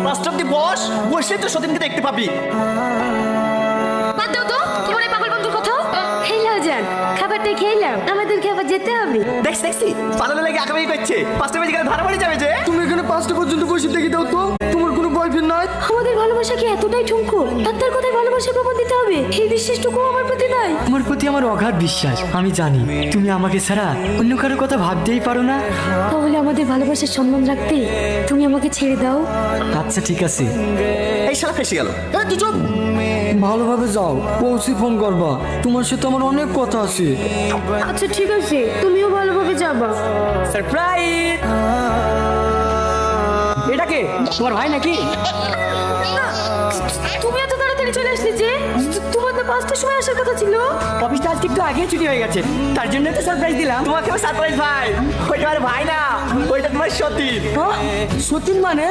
পাঁচটা অব্দি বস, বসে তো সতীনকে দেখতে পাবি। বাদ দাও তো তোমার এই পাগল বন্ধুর কথা। খেলাও যান, খাবারটা খেলাম, আমাদেরকে আবার যেতে হবে। দেখছি পালানো লাগে আঁকাবাকি করছে, 5টা বেজে গেলে ধরা পড়ে যাবে যে। তুমি এখানে 5টা পর্যন্ত বসে থেকে দাও তো। তোমার কোনো বয়ফ্রেন্ড নাই? আমাদের ভালোবাসা কি এতটাই ঠুনকো? ডাক্তার কথায় ভালোবাসা প্রমাণ দিতে হবে? এই বিশ্বাসটুকু আমার প্রতি নাই। তোমার প্রতি আমার অগাধ বিশ্বাস। আমি জানি তুমি আমাকে ছাড়া অন্য কারোর কথা ভাবতেই পারো না। তাহলে আমাদের ভালোবাসার সম্মান রাখতে তুমি আমাকে ছেড়ে দাও। আচ্ছা ঠিক আছে। এই শালা ফেসে গেল। এই তুই চুপ। ভালোভাবে যাও, পৌঁছে ফোন করবা। তোমার সাথে আমার অনেক কথা আছে। আচ্ছা ঠিক আছে, তুমিও ভালোভাবে যাবা। সারপ্রাইজ! এটা কে? তোমার ভাই নাকি? তুমি এত তাড়াতাড়ি চলে আসলে যে? তোমার তো 5টার সময় আসার কথা ছিল। অফিসটা আজকে একটু আগে ছুটি হয়ে গেছে, তার জন্য তো সারপ্রাইজ দিলাম। তোমাকে সারপ্রাইজ ভাই, ওইটা আমার ভাই না, ওইটা তোমার সতীন। সতীন মানে?